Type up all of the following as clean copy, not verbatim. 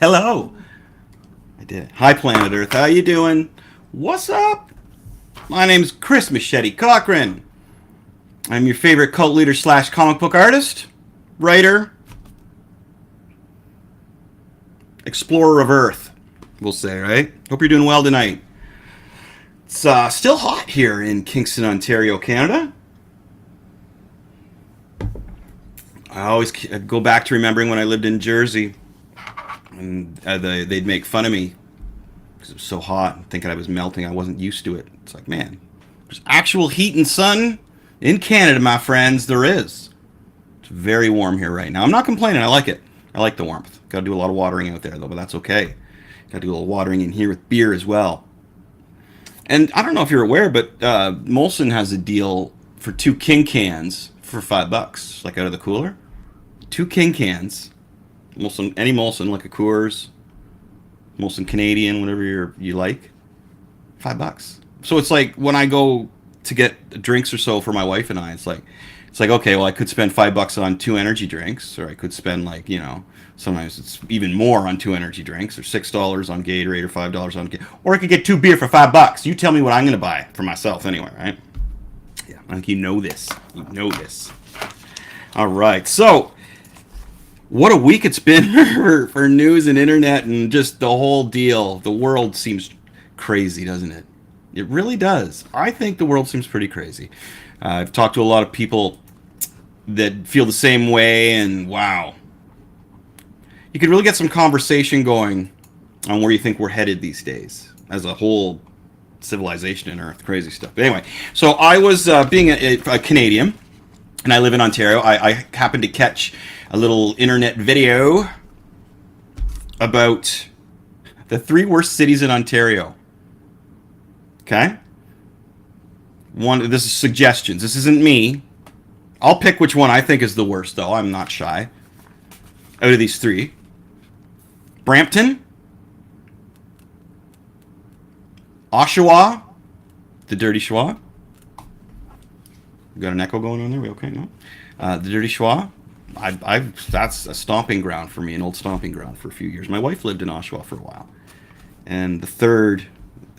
Hello. I did it. Hi, Planet Earth. How you doing? What's up? My name's Chris Machete Cochran. I'm your favorite cult leader slash comic book artist, writer, explorer of Earth, we'll say, right? Hope you're doing well tonight. It's still hot here in Kingston, Ontario, Canada. I always go back to remembering when I lived in Jersey, and they'd make fun of me because it was so hot, thinking I was melting. I wasn't used to it. It's like, man, there's actual heat and sun in Canada, my friends. There is. It's very warm here right now. I'm not complaining. I like it. I like the warmth. Got to do a lot of watering out there, though, but that's okay. Got to do a little watering in here with beer as well. And I don't know if you're aware, but Molson has a deal for 2 King cans for $5, like out of the cooler. 2 King cans, Molson, any Molson, like a Coors, Molson Canadian, whatever you like, $5. So it's like when I go to get drinks or so for my wife and I, it's like okay, well I could spend $5 on 2 energy drinks, or I could spend sometimes it's even more on 2 energy drinks, or $6 on Gatorade, or $5 on Gatorade, or I could get 2 beer for $5. You tell me what I'm going to buy for myself anyway, right? Yeah, I think you know this. You know this. All right, so what a week it's been for news and internet and just the whole deal. The world seems crazy, doesn't it? It really does. I think the world seems pretty crazy. I've talked to a lot of people that feel the same way, and wow. You could really get some conversation going on where you think we're headed these days as a whole civilization and Earth. Crazy stuff. But anyway, so I was being a Canadian, and I live in Ontario. I happened to catch a little internet video about the 3 worst cities in Ontario. Okay? This is suggestions. This isn't me. I'll pick which one I think is the worst, though. I'm not shy. Out of these 3. Brampton, Oshawa, the Dirty Schwa. We got an echo going on there? We okay? No? The Dirty Schwa. That's a stomping ground for me, an old stomping ground for a few years. My wife lived in Oshawa for a while. And the third,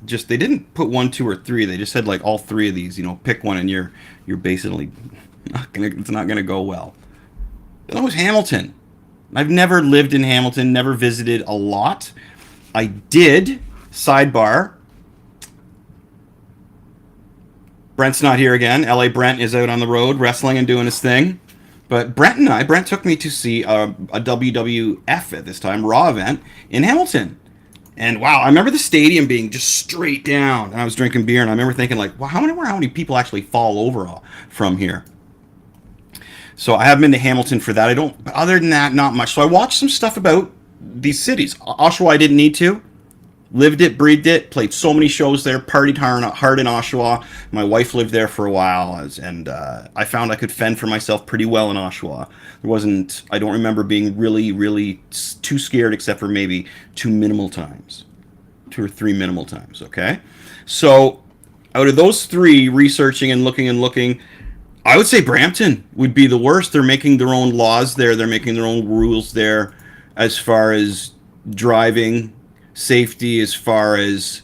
they didn't put 1, 2, or 3. They just said like all 3 of these, pick one and you're basically it's not gonna go well. That was Hamilton. I've never lived in Hamilton, never visited a lot. I did, sidebar. Brent's not here again. LA Brent is out on the road wrestling and doing his thing. But Brent took me to see a WWF at this time, Raw event in Hamilton. And wow, I remember the stadium being just straight down. And I was drinking beer, and I remember thinking, like, wow, how many people actually fall over from here? So I haven't been to Hamilton for that. But other than that, not much. So I watched some stuff about these cities. Oshawa, I didn't need to. Lived it, breathed it, played so many shows there, partied hard in Oshawa. My wife lived there for a while, and I found I could fend for myself pretty well in Oshawa. I don't remember being really, really too scared, except for maybe 2 minimal times. 2 or 3 minimal times, okay? So out of those 3, researching and looking, I would say Brampton would be the worst. They're making their own laws there. They're making their own rules there as far as driving safety, as far as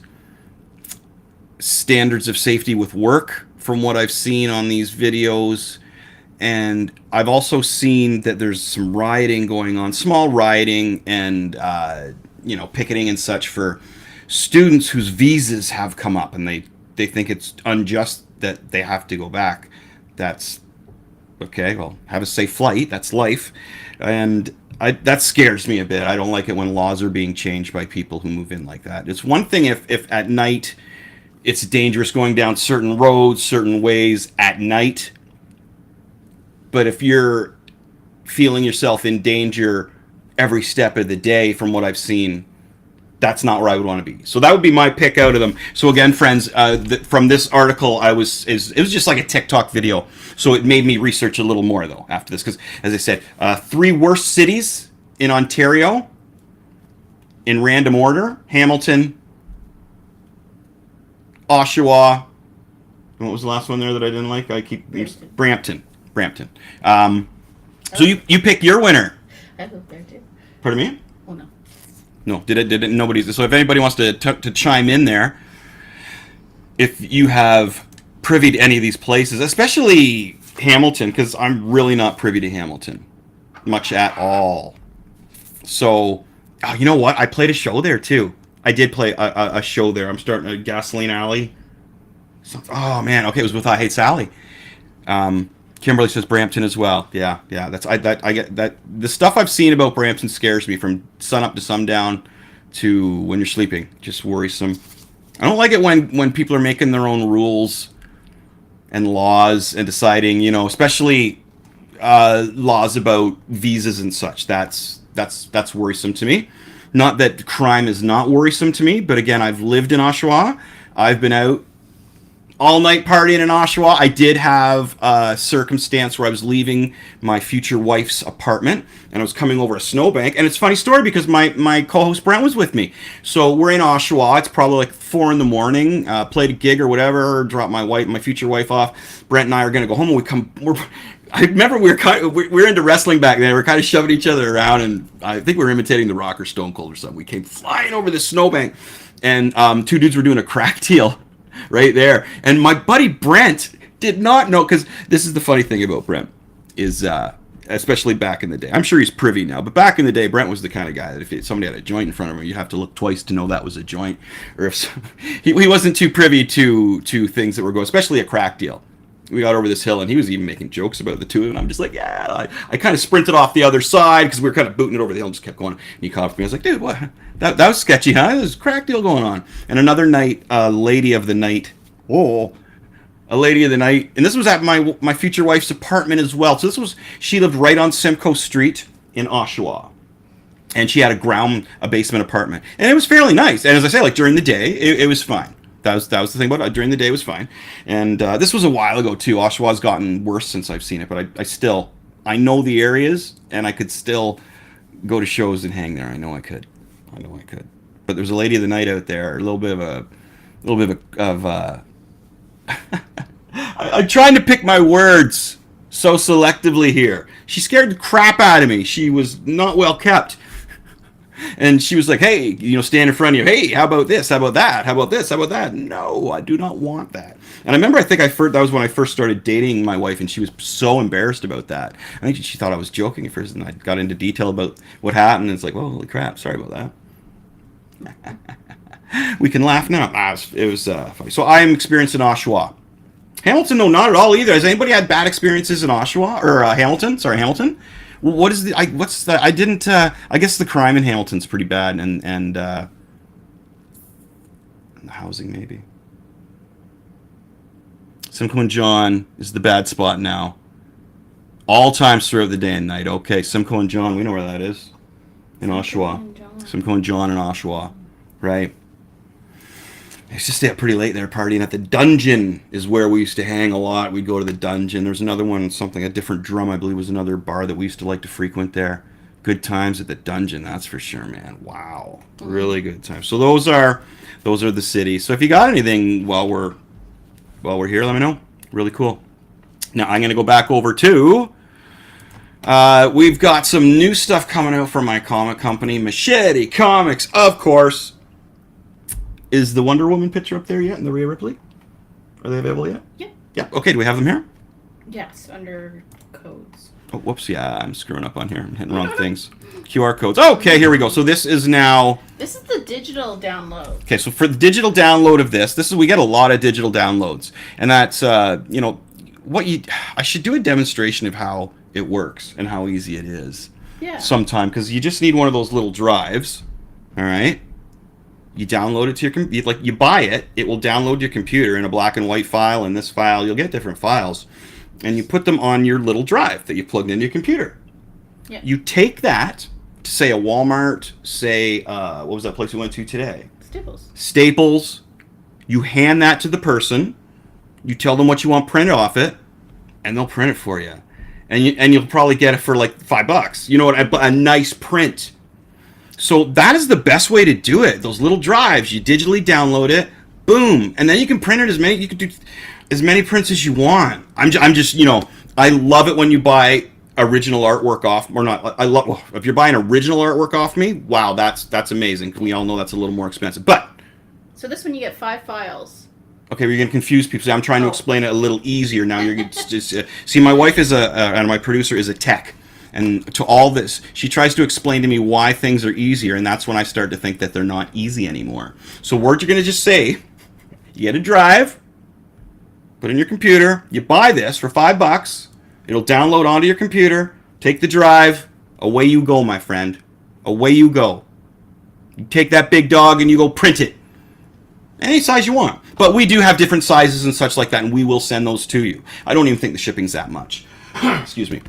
standards of safety with work, from what I've seen on these videos. And I've also seen that there's some rioting going on, small rioting and picketing and such for students whose visas have come up, and they think it's unjust that they have to go back. That's okay. Well, have a safe flight. That's life. And that scares me a bit. I don't like it when laws are being changed by people who move in like that. It's one thing if at night it's dangerous going down certain roads, certain ways at night. But if you're feeling yourself in danger every step of the day, from what I've seen, that's not where I would want to be. So that would be my pick out of them. So again, friends, from this article, it was just like a TikTok video. So it made me research a little more, though, after this. Because, as I said, 3 worst cities in Ontario, in random order: Hamilton, Oshawa, and what was the last one there that I didn't like? Brampton. So you pick your winner. I live there too. Pardon me? Oh no. No, did it? Nobody's. So if anybody wants to chime in there, if you have privy to any of these places, especially Hamilton, because I'm really not privy to Hamilton much at all. So, oh, you know what? I played a show there too. I did play a show there. I'm starting a Gasoline Alley. Oh man, okay, it was with I Hate Sally. Kimberly says Brampton as well. Yeah. That's I get that. The stuff I've seen about Brampton scares me from sun up to sundown to when you're sleeping. Just worrisome. I don't like it when people are making their own rules and laws and deciding, especially laws about visas and such. That's worrisome to me. Not that crime is not worrisome to me, but again, I've lived in Oshawa. I've been out all night partying in Oshawa. I did have a circumstance where I was leaving my future wife's apartment and I was coming over a snowbank. And it's a funny story because my co-host Brent was with me. So we're in Oshawa. It's probably like 4 a.m. Played a gig or whatever. Dropped my future wife off. Brent and I are gonna go home. I remember we were into wrestling back then. We were kind of shoving each other around, and I think we were imitating The Rock or Stone Cold or something. We came flying over this snowbank, and 2 dudes were doing a crack deal right there. And my buddy Brent did not know, because this is the funny thing about Brent, is especially back in the day. I'm sure he's privy now, but back in the day, Brent was the kind of guy that if somebody had a joint in front of him, you have to look twice to know that was a joint. Or if he wasn't too privy to things that were going, especially a crack deal. We got over this hill, and he was even making jokes about the two, and I'm just like, yeah. I kind of sprinted off the other side because we were kind of booting it over the hill and just kept going. And he caught up to me. I was like, dude, what? That was sketchy, huh? There's a crack deal going on. And another night, a lady of the night, and this was at my future wife's apartment as well. So she lived right on Simcoe Street in Oshawa. And she had a basement apartment. And it was fairly nice. And as I say, like during the day, it was fine. That was the thing about it. During the day, it was fine. And this was a while ago, too. Oshawa's gotten worse since I've seen it. But I know the areas, and I could still go to shows and hang there. I know I could. But there's a lady of the night out there, a little bit of I'm trying to pick my words so selectively here. She scared the crap out of me. She was not well kept. And she was like, hey, stand in front of you. Hey, how about this? How about that? How about this? How about that? No, I do not want that. And I remember, that was when I first started dating my wife, and she was so embarrassed about that. I think she thought I was joking at first, and I got into detail about what happened, and it's like, well, holy crap, sorry about that. We can laugh now. It was funny. So I am experiencing Oshawa. Hamilton, no, not at all either. Has anybody had bad experiences in Oshawa? Or Hamilton? Sorry, Hamilton? What is I guess the crime in Hamilton's pretty bad, and the housing maybe. Simcoe and John is the bad spot now. All times throughout the day and night. Okay, Simcoe and John, we know where that is. In Oshawa. Simcoe and John in Oshawa. Right. I used to stay up pretty late there partying at the Dungeon is where we used to hang a lot. We'd go to the Dungeon. There's another one, a different drum, I believe, was another bar that we used to like to frequent there. Good times at the Dungeon, that's for sure, man. Wow. Really good times. So those are the cities. So if you got anything while we're here, let me know. Really cool. Now I'm gonna go back over to we've got some new stuff coming out from my comic company, Machete Comics, of course. Is the Wonder Woman picture up there yet, and the Rhea Ripley? Are they available yet? Yeah. Yeah. Okay, do we have them here? Yes, under codes. Oh, whoops, yeah, I'm screwing up on here. I'm hitting wrong things. QR codes. Okay, here we go. So this is now... This is the digital download. Okay, so for the digital download of this, we get a lot of digital downloads. And that's, I should do a demonstration of how it works and how easy it is. Yeah. Sometime, because you just need one of those little drives, all right? You download it to your computer, you buy it, it will download your computer in a black and white file, and this file, you'll get different files, and you put them on your little drive that you plugged into your computer. Yeah. You take that to, say, a Walmart, say, what was that place we went to today? Staples. You hand that to the person, you tell them what you want printed off it, and they'll print it for you. And you'll probably get it for like $5. You know what? A nice print. So that is the best way to do it. Those little drives, you digitally download it, boom, and then you can print it you can do as many prints as you want. I'm just, I love it when you buy original artwork off, or not. I love if you're buying original artwork off me. Wow, that's amazing. We all know that's a little more expensive, but So this one you get 5 files. okay, we're gonna confuse people. So I'm trying to Oh. explain it a little easier now. You're just see. My wife is and my producer is a tech, and to all this, she tries to explain to me why things are easier, and that's when I start to think that they're not easy anymore. So what you're gonna just say, you get a drive, put in your computer, you buy this for $5. It'll download onto your computer. Take the drive. Away you go, my friend. Away you go. You take that big dog and you go print it. Any size you want. But we do have different sizes and such like that, and we will send those to you. I don't even think the shipping's that much. Excuse me.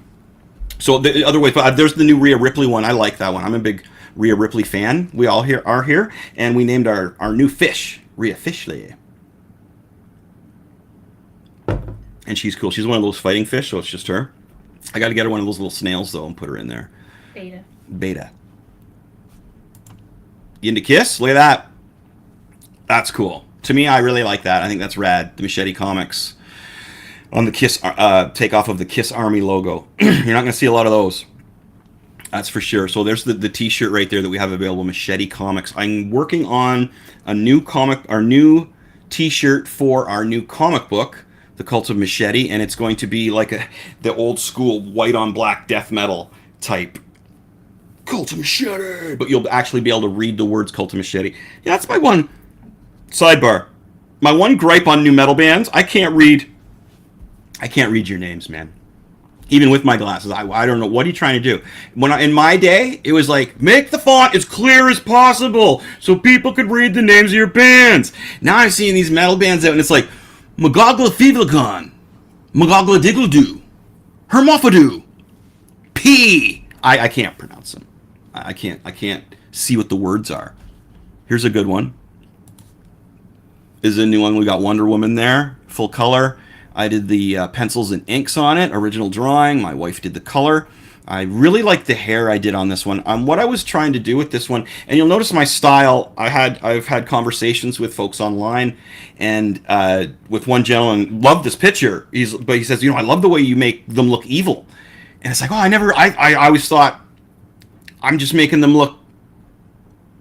So the other way, there's the new Rhea Ripley one. I like that one. I'm a big Rhea Ripley fan. We all here are here, and we named our new fish Rhea Fishley. And she's cool. She's one of those fighting fish, so it's just her. I got to get her one of those little snails, though, and put her in there. Beta. You into Kiss? Look at that. That's cool. To me, I really like that. I think that's rad. The Machete Comics on the Kiss takeoff of the Kiss Army logo. You're not going to see a lot of those. That's for sure. So there's the T-shirt right there that we have available. Machete Comics. I'm working on a new T-shirt for our new comic book, The Cult of Machete, and it's going to be like the old school white on black death metal type Cult of Machete, but you'll actually be able to read the words Cult of Machete. Yeah, that's my one sidebar. My one gripe on new metal bands, I can't read your names, man. Even with my glasses, I don't know, what are you trying to do? In my day, it was like, make the font as clear as possible so people could read the names of your bands. Now I'm seeing these metal bands out and it's like, Magogla Thevlagon, Magogla Diggledoo, Hermophidoo, P. I can't pronounce them. I can't see what the words are. Here's a good one. Is a new one. We got Wonder Woman there, full color. I did the pencils and inks on it, original drawing. My wife did the color. I really like the hair I did on this one. What I was trying to do with this one, and you'll notice my style. I've had conversations with folks online, and with one gentleman loved this picture. But he says, I love the way you make them look evil. And it's like, I always thought I'm just making them look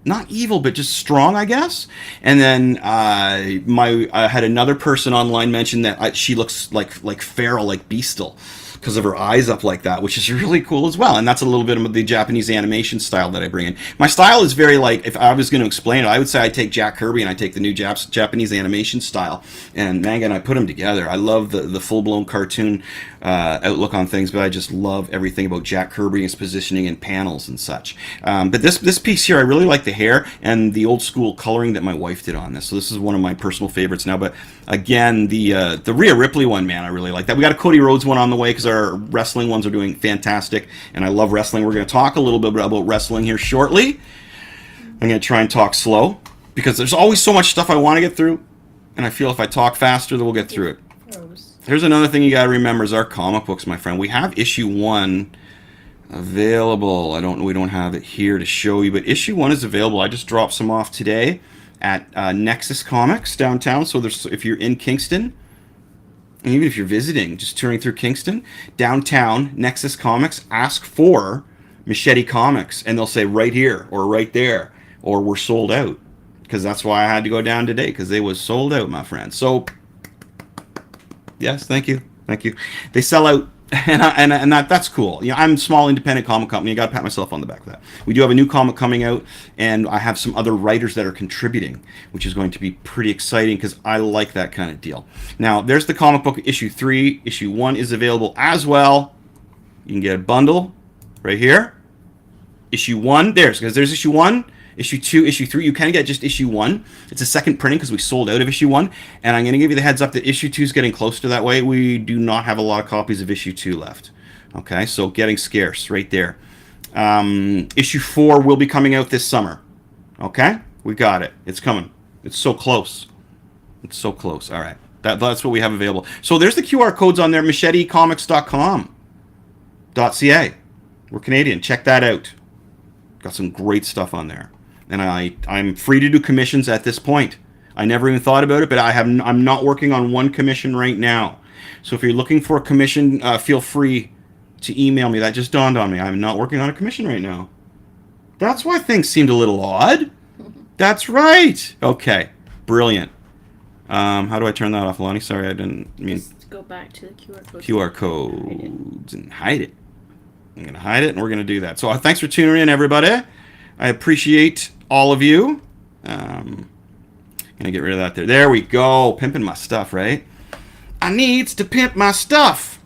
not evil, but just strong, I guess. And then I had another person online mention that she looks like feral, like bestial, because of her eyes up like that, which is really cool as well. And that's a little bit of the Japanese animation style that I bring in. My style is very if I was going to explain it, I would say I take Jack Kirby and I take the new Japanese animation style and manga and I put them together. I love the full-blown cartoon outlook on things, but I just love everything about Jack Kirby and his positioning and panels and such. But this piece here, I really like the hair and the old school coloring that my wife did on this. So this is one of my personal favorites now. But again, the Rhea Ripley one, man, I really like that. We got a Cody Rhodes one on the way because our wrestling ones are doing fantastic, and I love wrestling. We're going to talk a little bit about wrestling here shortly. I'm going to try and talk slow because there's always so much stuff I want to get through, and I feel if I talk faster, then we'll get through it. Here's another thing you got to remember is our comic books, my friend. We have issue 1 available. We don't have it here to show you, but issue 1 is available. I just dropped some off today at Nexus Comics downtown. So if you're in Kingston, and even if you're visiting, just touring through Kingston, downtown, Nexus Comics, ask for Machete Comics, and they'll say right here or right there, or we're sold out. Because that's why I had to go down today, because they was sold out, my friend. So, yes, thank you. They sell out, and that's cool. I'm a small independent comic company. I got to pat myself on the back for that. We do have a new comic coming out, and I have some other writers that are contributing, which is going to be pretty exciting because I like that kind of deal. Now, there's the comic book issue 3. Issue 1 is available as well. You can get a bundle right here. Issue 1, there's issue 1. Issue 2, issue 3, you can get just issue 1. It's a second printing because we sold out of issue 1. And I'm going to give you the heads up that issue 2 is getting close to that way. We do not have a lot of copies of issue 2 left. Okay, so getting scarce right there. Issue 4 will be coming out this summer. Okay, we got it. It's coming. It's so close. All right, that's what we have available. So there's the QR codes on there, machetecomics.com.ca. We're Canadian. Check that out. Got some great stuff on there. And I'm free to do commissions at this point. I never even thought about it, but I'm not working on one commission right now. So if you're looking for a commission, feel free to email me. That just dawned on me. I'm not working on a commission right now. That's why things seemed a little odd. That's right. Okay. Brilliant. How do I turn that off, Lonnie? Sorry, I didn't mean... Just go back to the QR code. QR codes and hide it. I'm going to hide it, and we're going to do that. So thanks for tuning in, everybody. I appreciate all of you. Going to get rid of that there. There we go. Pimping my stuff, right? I needs to pimp my stuff.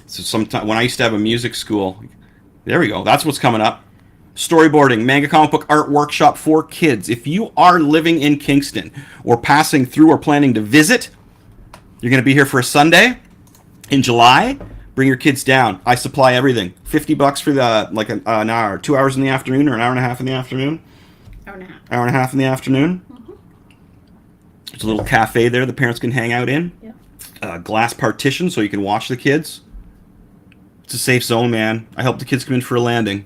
So sometime when I used to have a music school, there we go. That's what's coming up. Storyboarding, manga comic book art workshop for kids. If you are living in Kingston or passing through or planning to visit, you're going to be here for a Sunday in July. Bring your kids down. I supply everything. $50 for the an hour, 2 hours in the afternoon, or an hour and a half in the afternoon. Hour and a half. Hour and a half in the afternoon. Mm-hmm. There's a little cafe there the parents can hang out in. Yeah. Glass partition so you can watch the kids. It's a safe zone, man. I help the kids come in for a landing.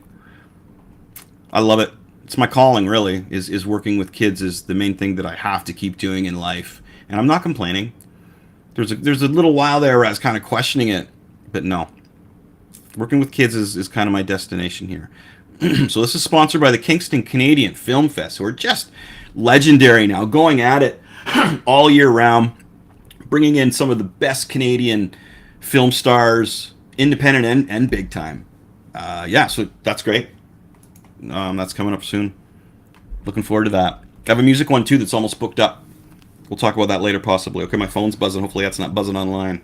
I love it. It's my calling, really, is working with kids is the main thing that I have to keep doing in life. And I'm not complaining. There's a little while there where I was kind of questioning it, but no. Working with kids is kind of my destination here. So this is sponsored by the Kingston Canadian Film Fest, who are just legendary now, going at it all year round, bringing in some of the best Canadian film stars, independent and big time. Yeah, so that's great. That's coming up soon. Looking forward to that. I have a music one too that's almost booked up. We'll talk about that later possibly. Okay, my phone's buzzing. Hopefully that's not buzzing online.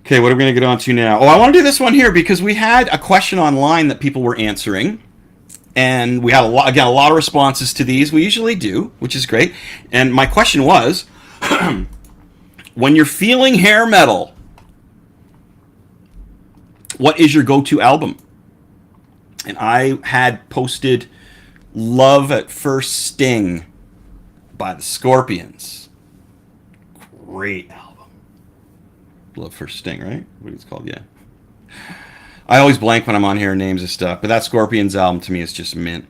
Okay, what are we going to get on to now? Oh, I want to do this one here because we had a question online that people were answering. And we had a lot of responses to these. We usually do, which is great. And my question was, when you're feeling hair metal, what is your go-to album? And I had posted Love at First Sting by the Scorpions. Great album. Love First Sting, right? What it's called, yeah. I always blank when I'm on here names of stuff, but that Scorpions album to me is just mint.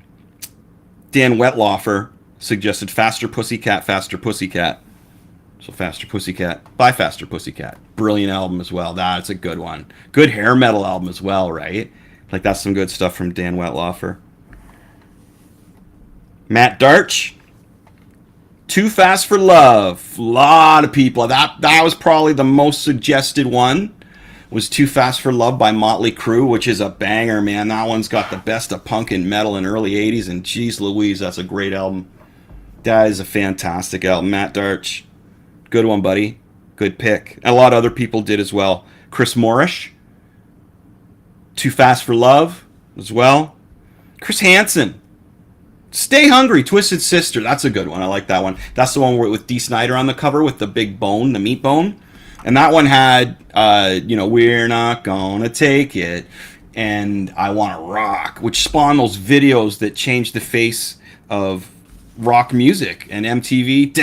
Dan Wetlaufer suggested Faster Pussycat, Faster Pussycat. So Faster Pussycat by Faster Pussycat. Brilliant album as well. That's a good one. Good hair metal album as well, right? Like, that's some good stuff from Dan Wetlaufer. Matt Darch, Too Fast for Love. A lot of people. That was probably the most suggested one. Was Too Fast for Love by Motley Crue, which is a banger, man. That one's got the best of punk and metal in early 80s, and geez Louise, that's a great album. That is a fantastic album. Matt Darch, good one, buddy. Good pick. And a lot of other people did as well. Chris Morrish, Too Fast for Love as well. Chris Hansen, Stay Hungry, Twisted Sister. That's a good one. I like that one. That's the one with Dee Snider on the cover with the big bone, the meat bone. And that one had, We're Not Gonna Take It and I Wanna Rock, which spawned those videos that changed the face of rock music and MTV.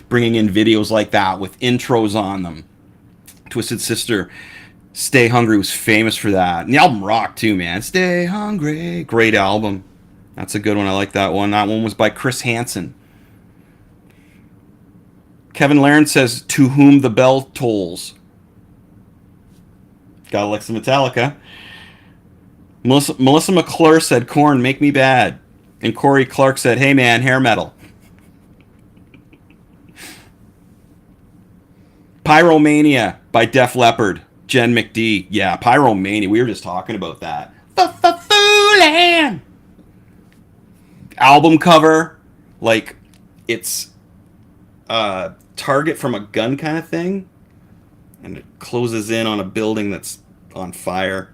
Bringing in videos like that with intros on them. Twisted Sister, Stay Hungry was famous for that. And the album rocked too, man. Stay Hungry. Great album. That's a good one. I like that one. That one was by Chris Hansen. Kevin Laren says, To Whom the Bell Tolls. Gotta like some Metallica. Melissa McClure said, Korn, Make Me Bad. And Corey Clark said, Hey man, hair metal. Pyromania by Def Leppard. Jen McD. Yeah, Pyromania. We were just talking about that. Foolin'! Album cover. Like, it's a target from a gun kind of thing. And it closes in on a building that's on fire.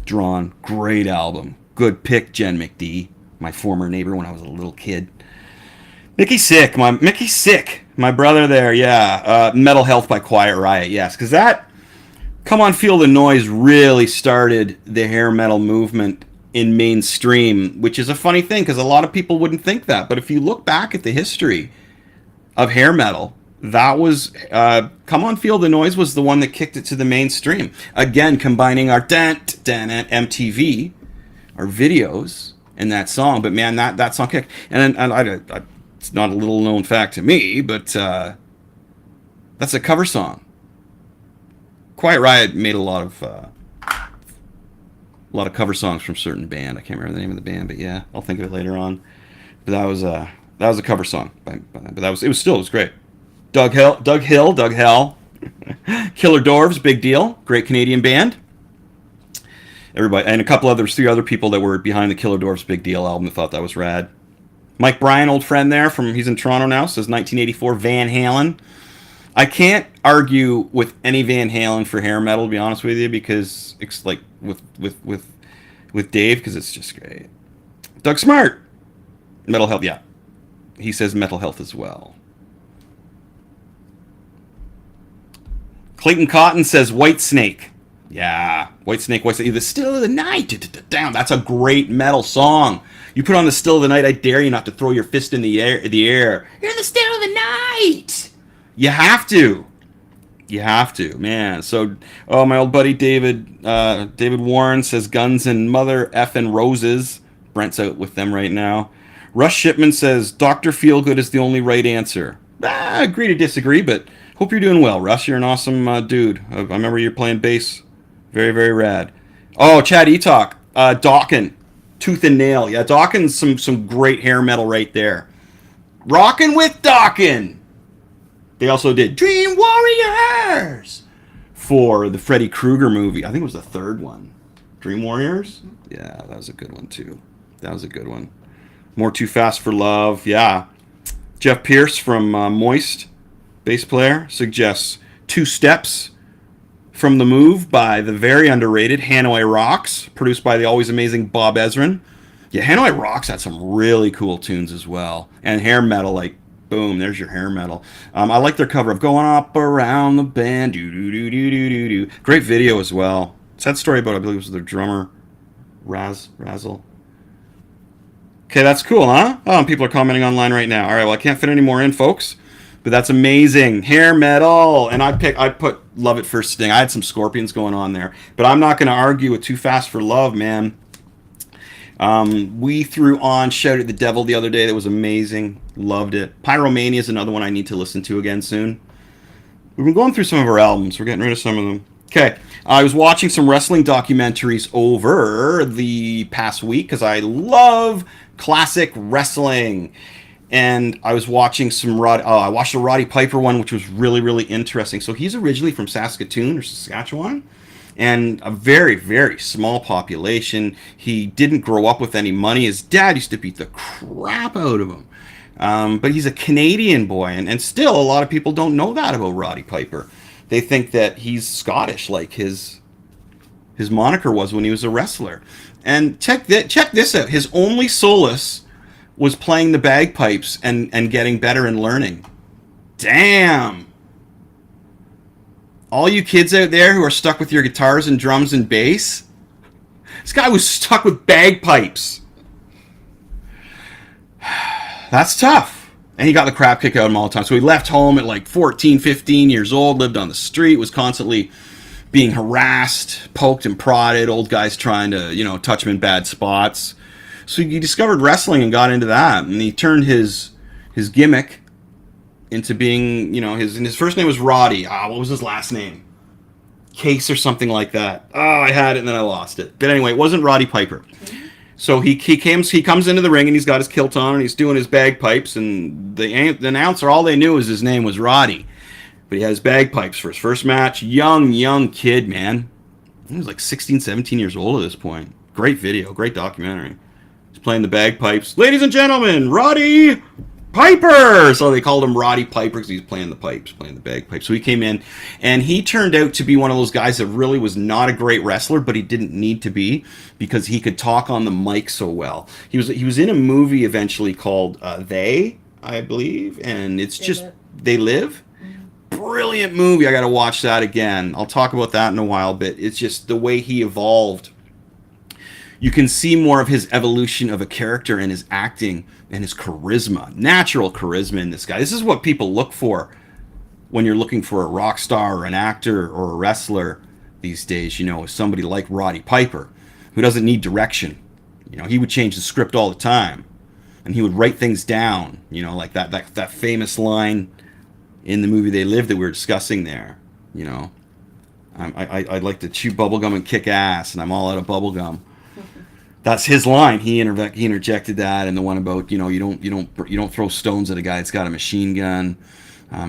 Drawn. Great album. Good pick, Jen McD. My former neighbor when I was a little kid. Mickey Sick. My brother there, yeah. Metal Health by Quiet Riot, yes. Because that Come On Feel the Noise really started the hair metal movement in mainstream, which is a funny thing because a lot of people wouldn't think that. But if you look back at the history of hair metal, that was Come On Feel the Noise was the one that kicked it to the mainstream. Again, combining our MTV, our videos, and that song. But man, that song kicked. And I it's not a little known fact to me, but that's a cover song Quiet Riot made a lot of cover songs from certain band. I can't remember the name of the band, but yeah, I'll think of it later on. But that was a cover song. But it was great. Doug Hell, Killer Dwarves, big deal, great Canadian band. Everybody and a couple others, 3 other people that were behind the Killer Dwarves Big Deal album thought that was rad. Mike Bryan, old friend there he's in Toronto now, says 1984 Van Halen. I can't argue with any Van Halen for hair metal, to be honest with you, because it's like with Dave, because it's just great. Doug Smart, Metal Health, yeah. He says Metal Health as well. Clayton Cotton says White Snake. Yeah, White Snake, The Still of the Night. Damn, that's a great metal song. You put on The Still of the Night, I dare you not to throw your fist in the air. You're the Still of the Night. You have to, man. So, my old buddy David Warren says Guns and Mother Effin' Roses. Brent's out with them right now. Russ Shipman says Dr. Feelgood is the only right answer. Agree to disagree, but hope you're doing well, Russ. You're an awesome dude. I remember you're playing bass. Very, very rad. Oh, Chad Etalk. Dokken. Tooth and Nail. Yeah, Dokken's some great hair metal right there. Rockin' with Dokken. They also did Dream Warriors for the Freddy Krueger movie. I think it was the 3rd one. Dream Warriors? Yeah, that was a good one, too. That was a good one. More Too Fast for Love. Yeah. Jeff Pierce from Moist, bass player, suggests Two Steps from The Move by the very underrated Hanoi Rocks, produced by the always amazing Bob Ezrin. Yeah, Hanoi Rocks had some really cool tunes as well. And hair metal, like, boom, there's your hair metal. I like their cover of Going Up Around the Band. Do. Great video as well. Sad story about, I believe it was their drummer, Razzle. Okay, that's cool, huh? Oh, people are commenting online right now. All right, well, I can't fit any more in, folks. But that's amazing. Hair metal. And I put Love at First Sting. I had some Scorpions going on there. But I'm not going to argue with Too Fast for Love, man. We threw on Shout at the Devil the other day. That was amazing. Loved it. Pyromania is another one I need to listen to again soon. We've been going through some of our albums. We're getting rid of some of them. Okay. I was watching some wrestling documentaries over the past week because I love classic wrestling. And I was watching I watched a Roddy Piper one, which was really, really interesting. So he's originally from Saskatoon or Saskatchewan, and a very, very small population. He didn't grow up with any money. His dad used to beat the crap out of him. But he's a Canadian boy, and still a lot of people don't know that about Roddy Piper. They think that he's Scottish, like his moniker was when he was a wrestler. And check this out. His only solace was playing the bagpipes and getting better and learning. Damn. All you kids out there who are stuck with your guitars and drums and bass, this guy was stuck with bagpipes. That's tough. And he got the crap kicked out of him all the time. So he left home at like 14, 15 years old, lived on the street, was constantly being harassed, poked and prodded, old guys trying to, touch him in bad spots. So he discovered wrestling and got into that, and he turned his gimmick into being, his first name was Roddy. What was his last name? Case or something like that. I had it and then I lost it. But anyway, it wasn't Roddy Piper. So he comes into the ring and he's got his kilt on and he's doing his bagpipes, and the announcer, all they knew was his name was Roddy. But he had his bagpipes for his first match. Young kid, man. He was like 16, 17 years old at this point. Great video, great documentary. Playing the bagpipes. Ladies and gentlemen, Roddy Piper! So they called him Roddy Piper because he was playing the pipes, playing the bagpipes. So he came in, and he turned out to be one of those guys that really was not a great wrestler, but he didn't need to be because he could talk on the mic so well. He was in a movie eventually called They, I believe, and it's They Live. Brilliant movie. I got to watch that again. I'll talk about that in a while, but it's just the way he evolved. You can see more of his evolution of a character in his acting and his charisma, natural charisma in this guy. This is what people look for when you're looking for a rock star or an actor or a wrestler these days. Somebody like Roddy Piper, who doesn't need direction. He would change the script all the time, and he would write things down. Like that famous line in the movie They Live that we were discussing there. I like to chew bubblegum and kick ass, and I'm all out of bubblegum. That's his line. He interjected that, and the one about you don't throw stones at a guy that's got a machine gun.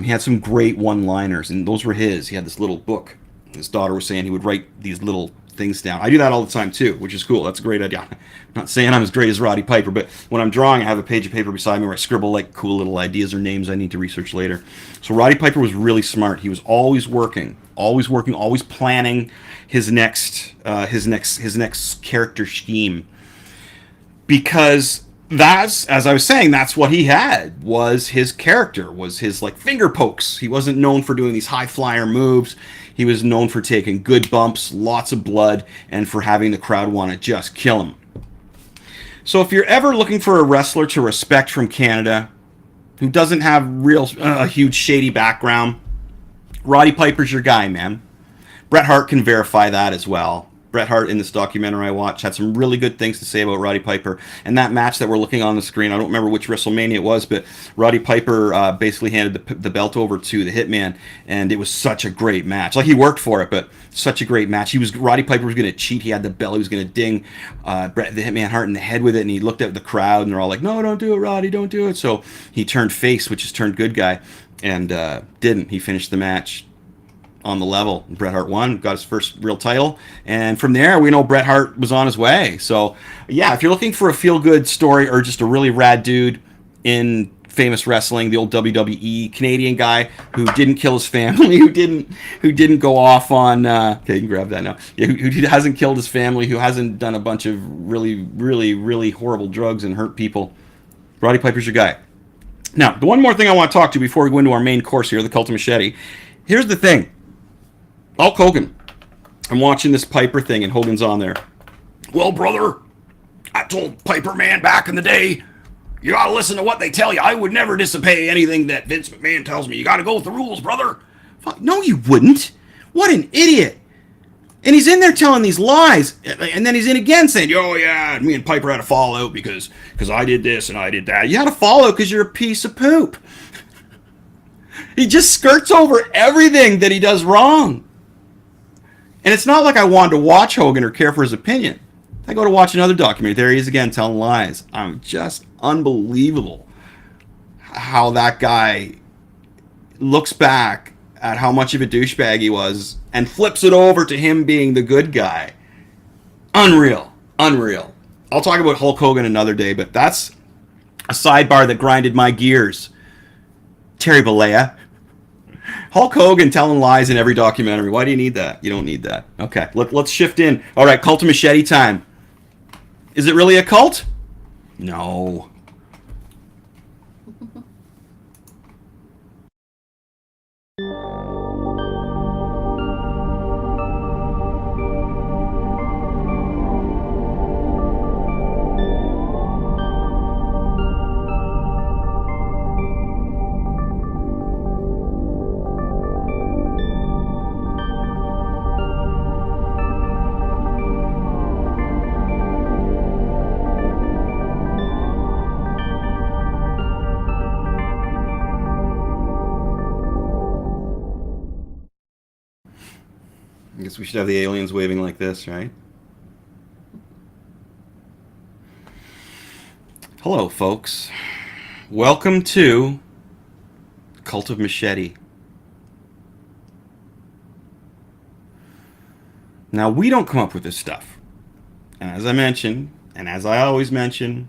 He had some great one-liners, and those were his. He had this little book. His daughter was saying he would write these little things down. I do that all the time too, which is cool. That's a great idea. I'm not saying I'm as great as Roddy Piper, but when I'm drawing, I have a page of paper beside me where I scribble like cool little ideas or names I need to research later. So Roddy Piper was really smart. He was always working, always planning his next character scheme, because that's, as I was saying, that's what he had, was his character, was his like finger pokes. He wasn't known for doing these high flyer moves. He was known for taking good bumps, lots of blood, and for having the crowd want to just kill him. So if you're ever looking for a wrestler to respect from Canada, who doesn't have a huge shady background, Roddy Piper's your guy, man. Bret Hart can verify that as well. Bret Hart, in this documentary I watched, had some really good things to say about Roddy Piper. And that match that we're looking on the screen, I don't remember which WrestleMania it was, but Roddy Piper basically handed the belt over to the Hitman, and it was such a great match. Like, he worked for it, but such a great match. Roddy Piper was going to cheat. He had the belt. He was going to ding the Hitman Hart in the head with it, and he looked at the crowd, and they're all like, "No, don't do it, Roddy, don't do it." So he turned face, which is turned good guy, and didn't. He finished the match on the level. Bret Hart won, got his first real title, and from there we know Bret Hart was on his way. So yeah, if you're looking for a feel-good story or just a really rad dude in famous wrestling, the old WWE Canadian guy who didn't kill his family, who didn't go off on okay, you can grab that now. Yeah, who hasn't killed his family, who hasn't done a bunch of really horrible drugs and hurt people, Roddy Piper's your guy. Now, the one more thing I want to talk to before we go into our main course here, the Cult of Machete. Here's the thing. Hulk Hogan. I'm watching this Piper thing, and Hogan's on there. "Well, brother, I told Piper, man, back in the day, you gotta listen to what they tell you. I would never disobey anything that Vince McMahon tells me. You gotta go with the rules, brother." Fuck, no, you wouldn't. What an idiot. And he's in there telling these lies, and then he's in again saying, "Oh yeah, me and Piper had a fallout because I did this and I did that." You had a fallout because you're a piece of poop. He just skirts over everything that he does wrong. And it's not like I wanted to watch Hogan or care for his opinion. I go to watch another documentary. There he is again telling lies. I'm just unbelievable how that guy looks back at how much of a douchebag he was and flips it over to him being the good guy. Unreal. I'll talk about Hulk Hogan another day, but that's a sidebar that grinded my gears. Terry Bollea. Hulk Hogan telling lies in every documentary. Why do you need that? You don't need that. Okay, let's shift in. All right, Cult of Machete time. Is it really a cult? No. I guess we should have the aliens waving like this, right? Hello, folks. Welcome to Cult of Machete. Now, we don't come up with this stuff. And as I mentioned, and as I always mention,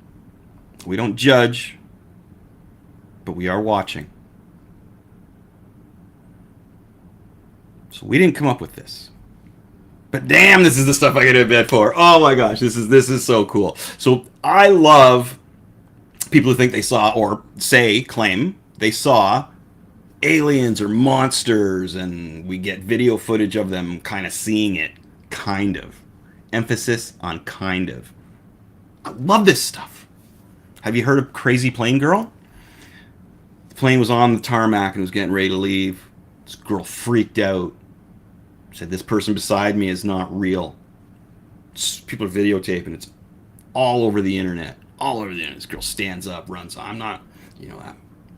we don't judge, but we are watching. So we didn't come up with this. But damn, this is the stuff I get out of bed for. Oh my gosh, this is so cool. So I love people who think they saw, or claim they saw aliens or monsters, and we get video footage of them kind of seeing it. Kind of. Emphasis on kind of. I love this stuff. Have you heard of Crazy Plane Girl? The plane was on the tarmac and was getting ready to leave. This girl freaked out. Said, "This person beside me is not real." People are videotaping. It's all over the internet. All over the internet. This girl stands up, runs. "I'm not,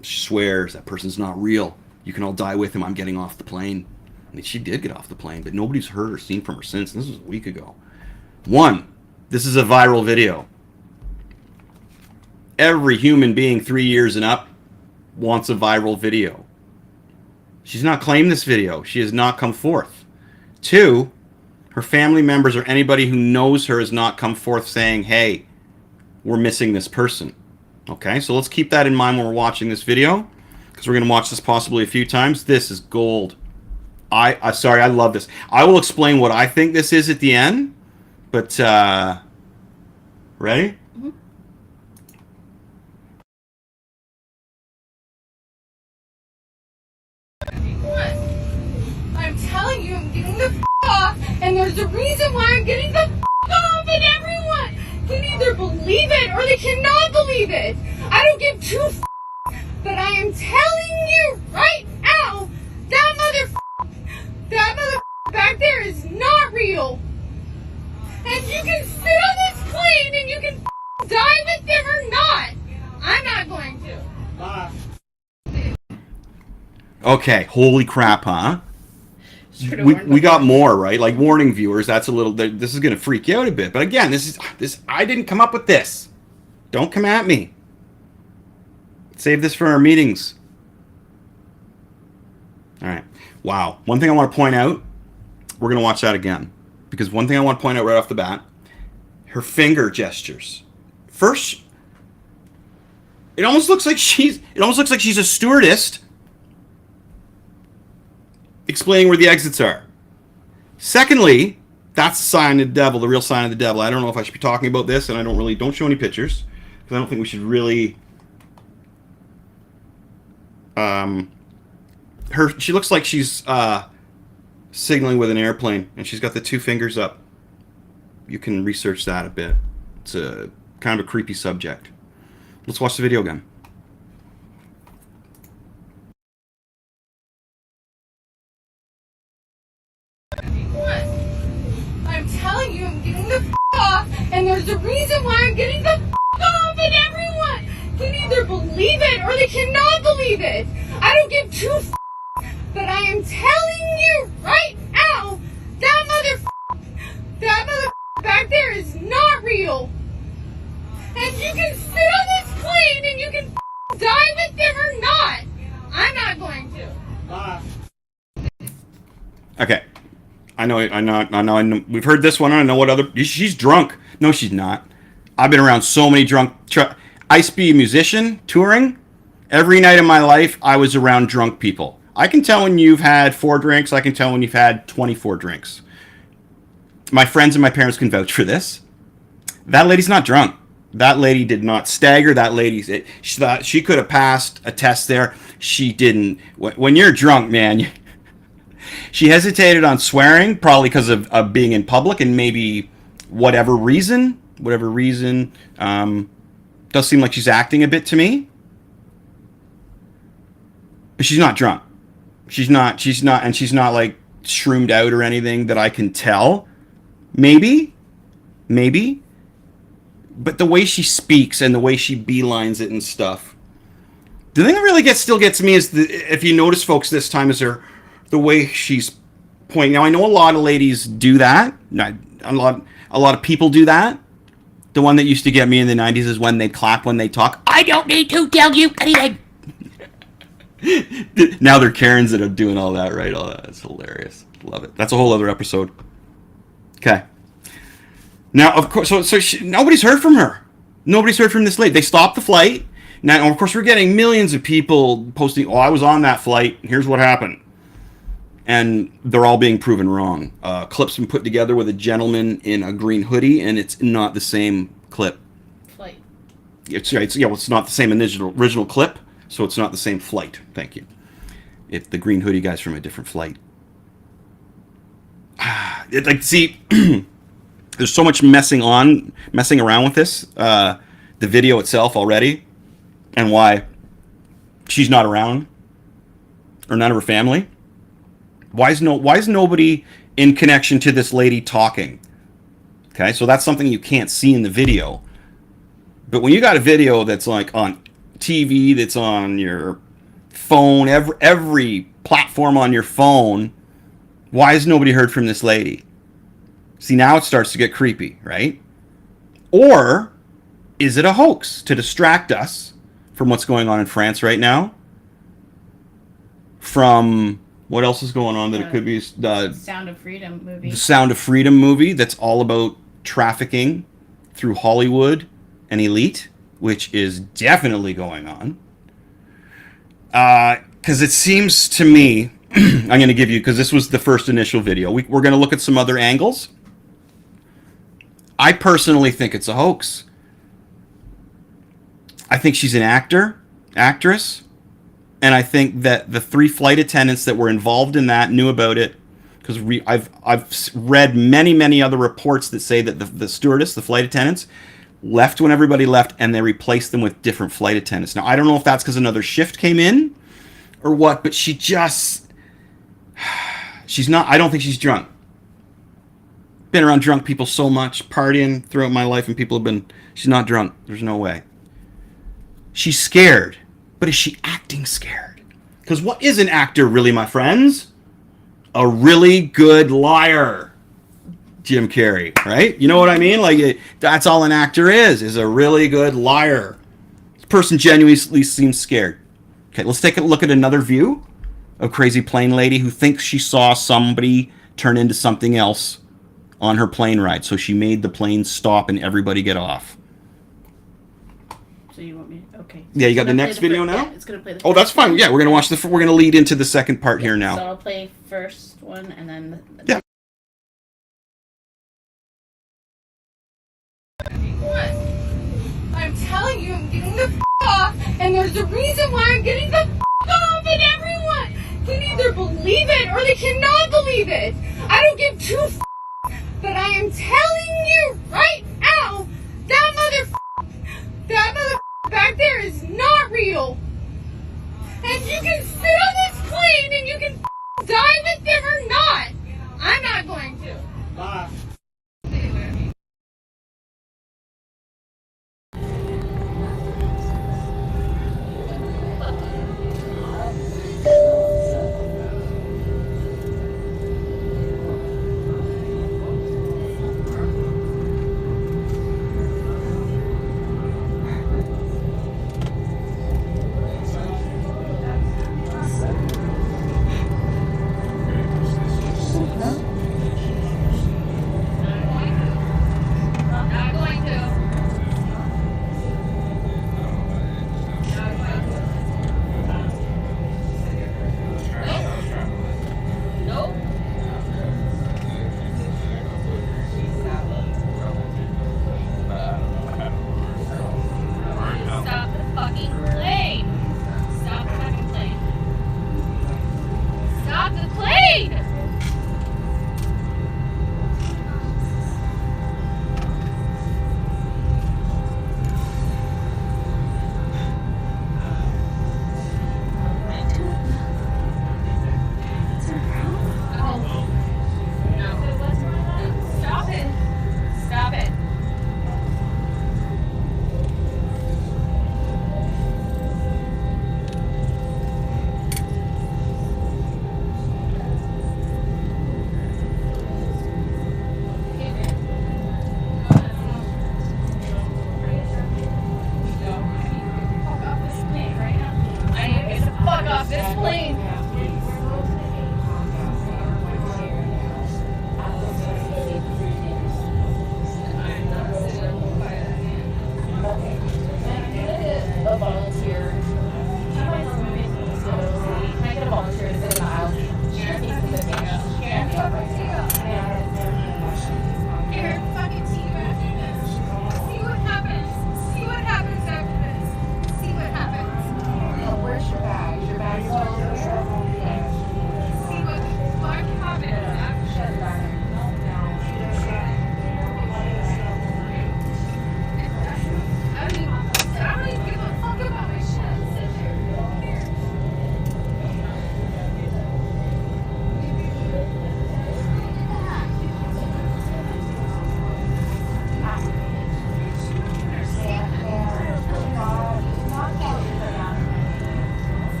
she swears that person's not real. You can all die with him. I'm getting off the plane." I mean, she did get off the plane, but nobody's heard or seen from her since. And this was a week ago. 1, this is a viral video. Every human being 3 years and up wants a viral video. She's not claimed this video. She has not come forth. 2, her family members or anybody who knows her has not come forth saying, hey, we're missing this person. Okay, so let's keep that in mind when we're watching this video, because we're going to watch this possibly a few times. This is gold. Sorry, I love this. I will explain what I think this is at the end, but ready? Mm-hmm. I'm telling you, I'm getting the off, and there's a reason why I'm getting the off, and everyone can either believe it or they cannot believe it. I don't give two but I am telling you right now, that mother back there is not real. And you can sit on this plane and you can die with them or not. I'm not going to. Okay, holy crap, huh? Should've We, warned we got them. more, right? Like, warning viewers, that's a little, this is going to freak you out a bit. But again, I didn't come up with this. Don't come at me. Save this for our meetings. All right. Wow. One thing I want to point out, we're going to watch that again. Because one thing I want to point out right off the bat, her finger gestures. First, it almost looks like she's a stewardess explaining where the exits are. Secondly, that's the sign of the devil, the real sign of the devil. I don't know if I should be talking about this, and don't show any pictures, because I don't think we should really. She looks like she's signaling with an airplane, and she's got the 2 fingers up. You can research that a bit. It's a kind of a creepy subject. Let's watch the video again. I'm telling you, I'm getting the off, and there's a reason why I'm getting the off, and everyone can either believe it or they cannot believe it. I don't give two but I am telling you right now, that mother back there is not real. And you can sit on this plane and you can die with them or not. I'm not going to. Okay. I know. We've heard this one. I know what other. She's drunk. No, she's not. I've been around so many drunk. I used to be a musician touring. Every night of my life, I was around drunk people. I can tell when you've had 4 drinks. I can tell when you've had 24 drinks. My friends and my parents can vouch for this. That lady's not drunk. That lady did not stagger. That lady, she thought she could have passed a test there. She didn't. When you're drunk, man, she hesitated on swearing, probably because of being in public and maybe whatever reason. Does seem like she's acting a bit to me. But she's not drunk. She's not like shroomed out or anything that I can tell. Maybe. But the way she speaks and the way she beelines it and stuff. The thing that really still gets me is, if you notice, folks, this time is the way she's pointing. Now, I know a lot of ladies do that. A lot of people do that. The one that used to get me in the 90s is when they clap when they talk. I don't need to tell you anything. Now they're Karens that are doing all that, right? All that. It's hilarious. Love it. That's a whole other episode. Okay. Now, of course, nobody's heard from her. Nobody's heard from this lady. They stopped the flight. Now, of course, we're getting millions of people posting, oh, I was on that flight. Here's what happened. And they're all being proven wrong. Clip's been put together with a gentleman in a green hoodie, and it's not the same clip. Flight. It's not the same original clip, so it's not the same flight. Thank you. If the green hoodie guy's from a different flight. There's so much messing around with this, the video itself already, and why she's not around, or none of her family. Why is nobody in connection to this lady talking? Okay, so that's something you can't see in the video. But when you got a video that's like on TV, that's on your phone, every platform on your phone, Why has nobody heard from this lady? See, now it starts to get creepy, right? Or is it a hoax to distract us from what's going on in France right now? From what else is going on that it could be? Sound of Freedom movie. The Sound of Freedom movie that's all about trafficking through Hollywood and elite, which is definitely going on. Because it seems to me, I'm going to give you, because this was the first initial video, we're going to look at some other angles. I personally think it's a hoax. I think she's an actress, and I think that the 3 flight attendants that were involved in that knew about it, because I've read many other reports that say that the stewardess, the flight attendants, left when everybody left, and they replaced them with different flight attendants. Now, I don't know if that's because another shift came in or what, but she's not, I don't think she's drunk. Been around drunk people so much, partying throughout my life, and people have been, she's not drunk. There's no way. She's scared, but is she acting scared? Because what is an actor really, my friends? A really good liar. Jim Carrey, right? You know what I mean? Like, that's all an actor is a really good liar. This person genuinely seems scared. Okay, let's take a look at another view of crazy plane lady who thinks she saw somebody turn into something else on her plane ride. So she made the plane stop and everybody get off. So you want me? Okay. Yeah, you got the Gonna next play video fir- now? Yeah, it's gonna play the. Oh, that's first fine. one. Yeah, we're gonna watch we're gonna lead into the second part here So now. I'll play first one and then. Yeah. What? I'm telling you, I'm getting the off, and there's a reason why I'm getting the off, and everyone can either believe it or they cannot believe it. I don't give two but I am telling you right now, that back there is not real. And you can sit on this plane and you can die with them or not. I'm not going to. Bye.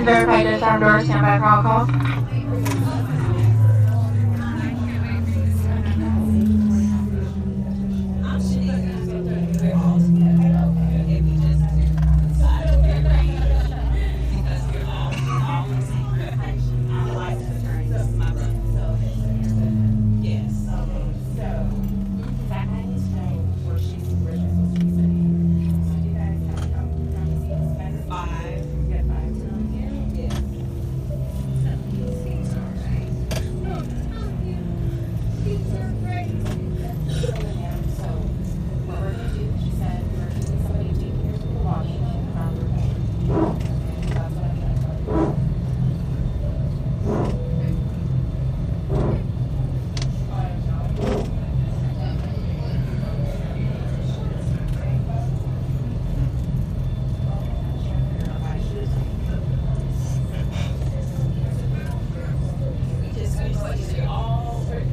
Houston verified to sound door, stand by for all calls.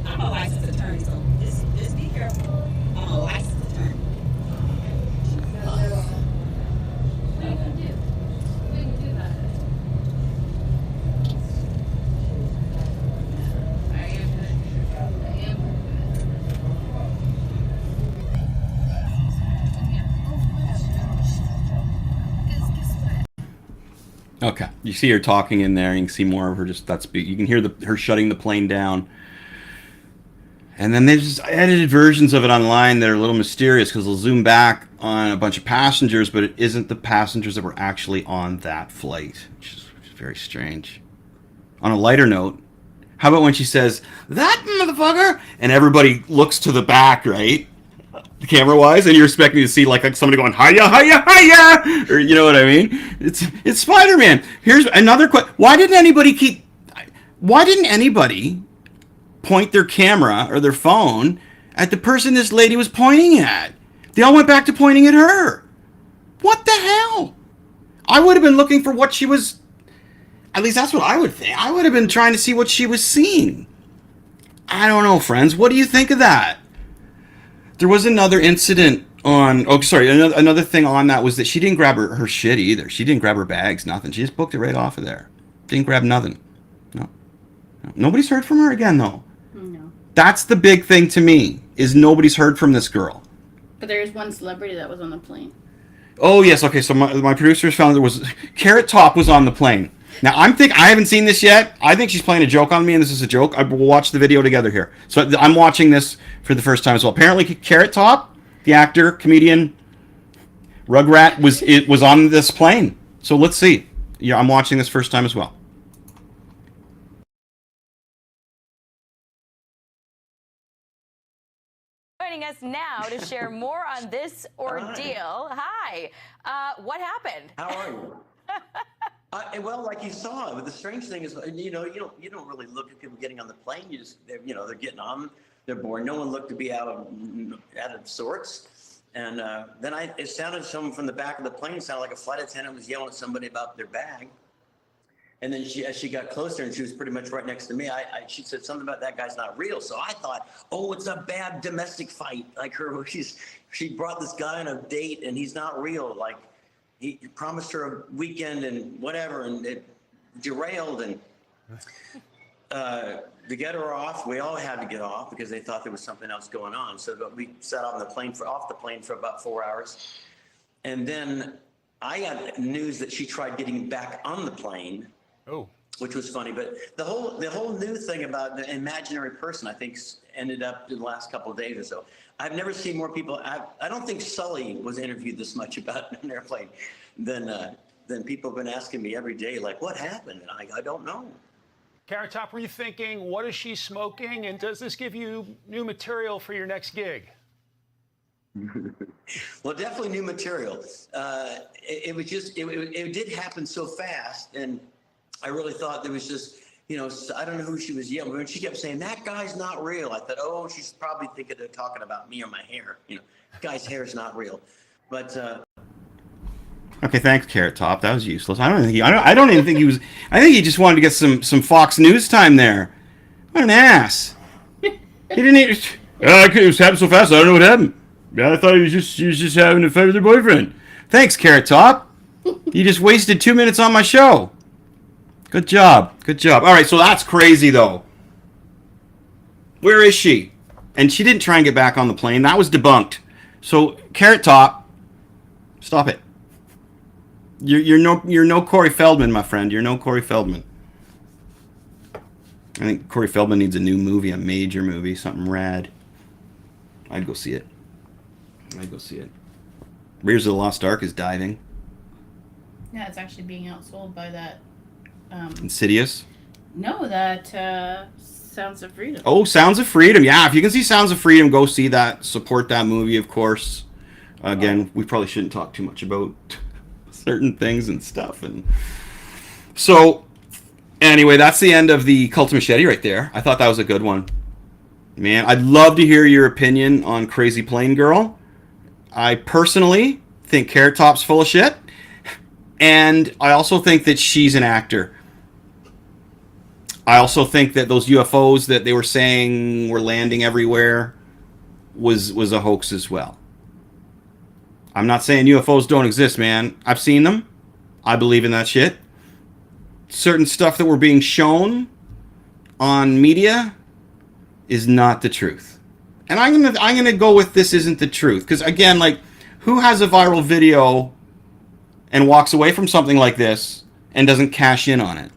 I'm a licensed attorney, so just be careful. I'm a licensed attorney. Okay, you see her talking in there. You can see more of her. You can hear her shutting the plane down. And then there's edited versions of it online that are a little mysterious because they'll zoom back on a bunch of passengers, but it isn't the passengers that were actually on that flight, which is very strange. On a lighter note, how about when she says, "That motherfucker," and everybody looks to the back, right? Camera-wise, and you're expecting to see like somebody going, "Hiya, hiya, hiya," or you know what I mean? It's Spider-Man. Here's another question. Why didn't anybody point their camera or their phone at the person this lady was pointing at? They all went back to pointing at her. What the hell? I would have been looking for what she was. At least that's what I would think. I would have been trying to see what she was seeing. I don't know, friends. What do you think of that? There was another incident on. Oh, sorry. Another thing on that was that she didn't grab her shit either. She didn't grab her bags, nothing. She just booked it right off of there. Didn't grab nothing. No. Nobody's heard from her again, though. No. That's the big thing to me, is nobody's heard from this girl. But there's one celebrity that was on the plane. Oh, yes. Okay, so my producers found there was... Carrot Top was on the plane. Now, I haven't seen this yet. I think she's playing a joke on me, and this is a joke. We'll watch the video together here. So I'm watching this for the first time as well. Apparently, Carrot Top, the actor, comedian, Rugrat, was on this plane. So let's see. Yeah, I'm watching this first time as well. Joining us now to share more on this ordeal. Hi. What happened? How are you? Well, like you saw, but the strange thing is, you don't really look at people getting on the plane. They're getting on, they're bored. No one looked to be out of sorts. And then it sounded someone from the back of the plane sounded like a flight attendant was yelling at somebody about their bag. And then as she got closer, and she was pretty much right next to me, she said something about that guy's not real. So I thought, oh, it's a bad domestic fight. Like she brought this guy on a date, and he's not real. Like, he promised her a weekend and whatever, and it derailed. And to get her off, we all had to get off because they thought there was something else going on. So we sat off the plane for about 4 hours. And then I got news that she tried getting back on the plane. Oh. Which was funny. But the whole new thing about the imaginary person, I think, ended up in the last couple of days or so. I've never seen more people. I don't think Sully was interviewed this much about an airplane than people have been asking me every day, like, what happened? And I don't know. Carrot Top, were you thinking, what is she smoking? And does this give you new material for your next gig? Well, definitely new material. It was just, it did happen so fast. And I really thought there was just, I don't know who she was yelling. When she kept saying, that guy's not real, I thought, oh, she's probably thinking they're talking about me or my hair. Guy's hair is not real. But Okay, thanks, Carrot Top. That was useless. I don't even think he was. I think he just wanted to get some Fox News time there. What an ass! He didn't even. It was happening so fast. I don't know what happened. I thought he was just having a fight with her boyfriend. Thanks, Carrot Top. You just wasted 2 minutes on my show. Good job. Good job. All right, so that's crazy, though. Where is she? And she didn't try and get back on the plane. That was debunked. So, Carrot Top, stop it. You're no Corey Feldman, my friend. You're no Corey Feldman. I think Corey Feldman needs a new movie, a major movie, something rad. I'd go see it. Raiders of the Lost Ark is diving. Yeah, it's actually being outsold by that. Insidious. No, that Sounds of Freedom. Oh, Sounds of Freedom. Yeah, if you can see Sounds of Freedom, go see that. Support that movie, of course. Again, we probably shouldn't talk too much about certain things and stuff. And so, anyway, that's the end of the Cult of Machete right there. I thought that was a good one. Man, I'd love to hear your opinion on Crazy Plane Girl. I personally think Carrot Top's full of shit. And I also think that she's an actor. I also think that those UFOs that they were saying were landing everywhere was a hoax as well. I'm not saying UFOs don't exist, man. I've seen them. I believe in that shit. Certain stuff that were being shown on media is not the truth. And I'm gonna go with this isn't the truth. Because again, like, who has a viral video and walks away from something like this and doesn't cash in on it?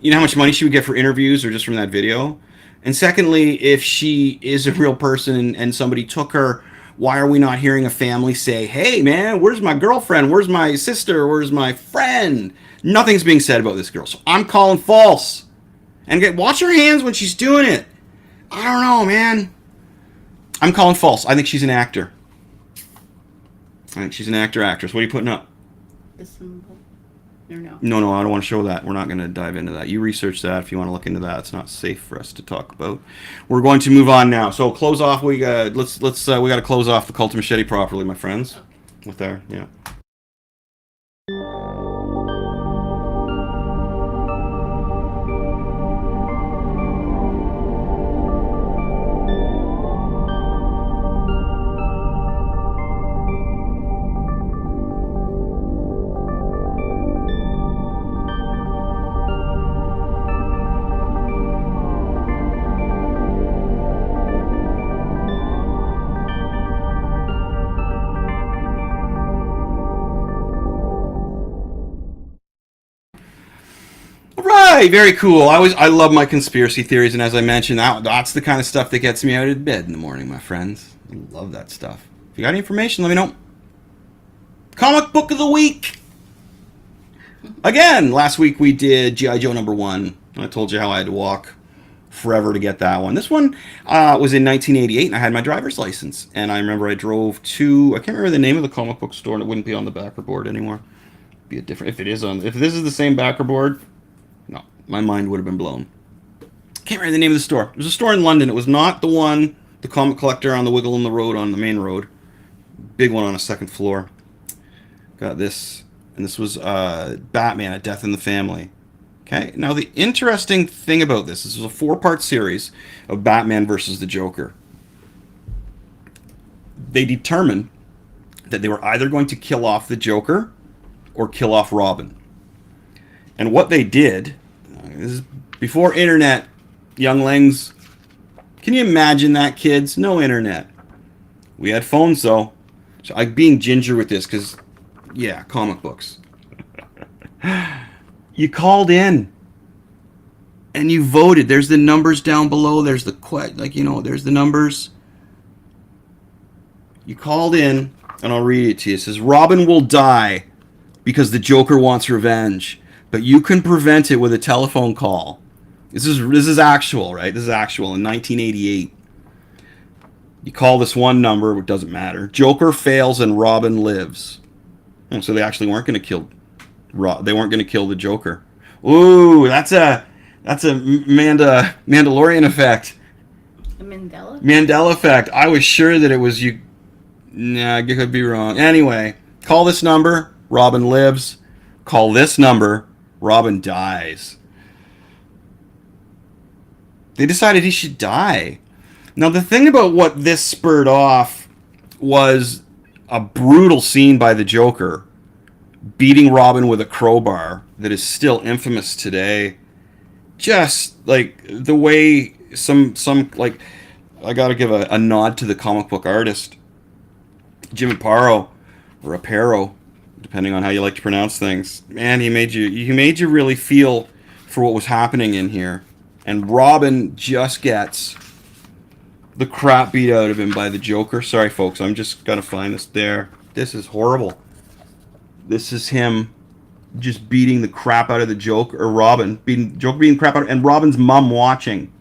You know how much money she would get for interviews or just from that video? And secondly, if she is a real person and somebody took her, why are we not hearing a family say, hey man, where's my girlfriend? Where's my sister? Where's my friend? Nothing's being said about this girl. So I'm calling false. And watch her hands when she's doing it. I don't know, man. I'm calling false. I think she's an actor. I think she's an actress. What are you putting up? The symbol. Or no? No, I don't want to show that. We're not going to dive into that. You research that if you want to look into that. It's not safe for us to talk about. We're going to move on now. So close off. We got we got to close off the Cult of Machete properly, my friends. Okay. With our Right, very cool. I love my conspiracy theories, and as I mentioned, that's the kind of stuff that gets me out of bed in the morning, my friends. I love that stuff. If you got any information, let me know. Comic book of the week. Again, last week we did G.I. Joe #1. I told you how I had to walk forever to get that one. This one was in 1988, and I had my driver's license. And I remember I drove to, I can't remember the name of the comic book store, and it wouldn't be on the backer board anymore. It'd be a different, if this is the same backer board, no, my mind would have been blown. Can't remember the name of the store. It was a store in London. It was not the one, the comic collector on the Wiggle in the Road on the main road. Big one on a second floor. Got this, and this was Batman: A Death in the Family. Okay, now the interesting thing about this is a 4-part series of Batman versus the Joker. They determined that they were either going to kill off the Joker or kill off Robin. And what they did, this is before internet, younglings. Can you imagine that, kids? No internet. We had phones, though. So I'm being ginger with this because, yeah, comic books. You called in and you voted. There's the numbers down below. There's the there's the numbers. You called in, and I'll read it to you. It says, Robin will die because the Joker wants revenge. But you can prevent it with a telephone call. This is actual, right? This is actual in 1988. You call this one number, it doesn't matter. Joker fails and Robin lives. Oh, so they actually weren't going to kill. They weren't going to kill the Joker. Ooh, that's a Mandalorian effect. The Mandela? Mandela effect. I was sure that it was you. Nah, I could be wrong. Anyway, call this number. Robin lives. Call this number. Robin dies. They decided he should die. Now, the thing about what this spurred off was a brutal scene by the Joker beating Robin with a crowbar that is still infamous today. Just like the way some like, I gotta give a nod to the comic book artist Jim Aparo, or Aparo, depending on how you like to pronounce things. Man, he made you really feel for what was happening in here. And Robin just gets the crap beat out of him by the Joker. Sorry, folks, I'm just gonna find this there. This is horrible. This is him just beating the crap out of the Joker, or Robin, beating the crap out, and Robin's mom watching.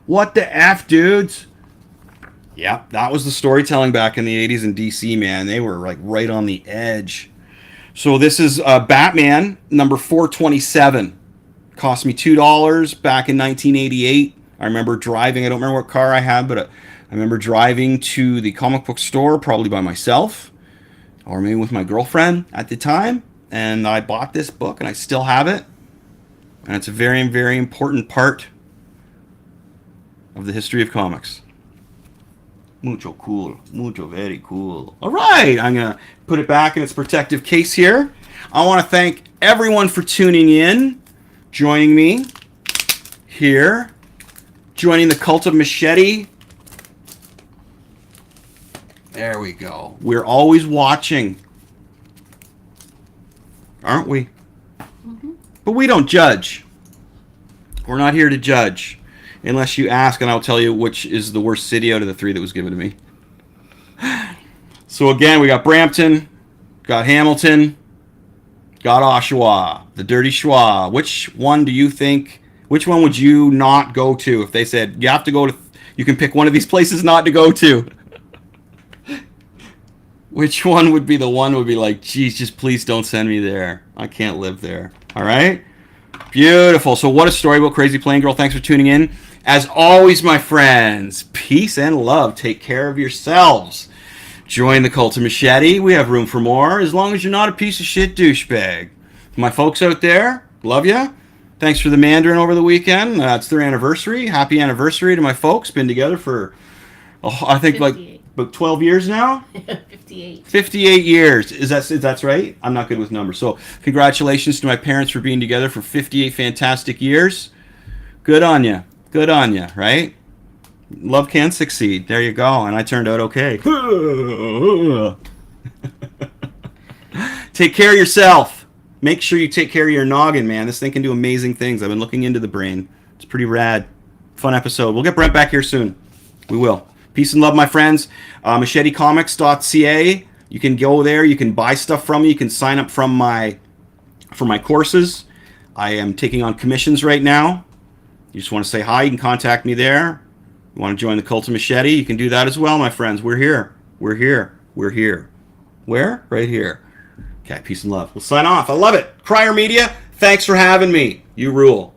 What the F, dudes? Yeah, that was the storytelling back in the 80s in DC, man. They were like right on the edge. So this is Batman number 427. Cost me $2 back in 1988. I remember driving, I don't remember what car I had, but I remember driving to the comic book store, probably by myself, or maybe with my girlfriend at the time. And I bought this book, and I still have it. And it's a very, very important part of the history of comics. Mucho cool. Mucho very cool. All right. I'm going to put it back in its protective case here. I want to thank everyone for tuning in, joining me here, joining the Cult of Machete. There we go. We're always watching, aren't we? Mm-hmm. But we don't judge. We're not here to judge. Unless you ask, and I'll tell you which is the worst city out of the three that was given to me. So again, we got Brampton, got Hamilton, got Oshawa, the Dirty Schwa. Which one do you think, which one would you not go to if they said, you have to go to, you can pick one of these places not to go to? Which one would be the one would be like, geez, just please don't send me there. I can't live there. All right? Beautiful. So what a story about Crazy Plane Girl. Thanks for tuning in. As always, my friends, peace and love. Take care of yourselves. Join the Cult of Machete. We have room for more, as long as you're not a piece of shit douchebag. My folks out there, love ya. Thanks for the Mandarin over the weekend. It's their anniversary. Happy anniversary to my folks. Been together for, I think, 58. like about 12 years now. 58. 58 years. Is that right? I'm not good with numbers. So congratulations to my parents for being together for 58 fantastic years. Good on you. Good on you, right? Love can succeed. There you go. And I turned out okay. Take care of yourself. Make sure you take care of your noggin, man. This thing can do amazing things. I've been looking into the brain. It's pretty rad. Fun episode. We'll get Brent back here soon. We will. Peace and love, my friends. MacheteComics.ca. You can go there. You can buy stuff from me. You can sign up for my courses. I am taking on commissions right now. You just want to say hi, you can contact me there. You want to join the Cult of Machete, you can do that as well, my friends. We're here. We're here. We're here. Where? Right here. Okay, peace and love. We'll sign off. I love it. Crier Media, thanks for having me. You rule.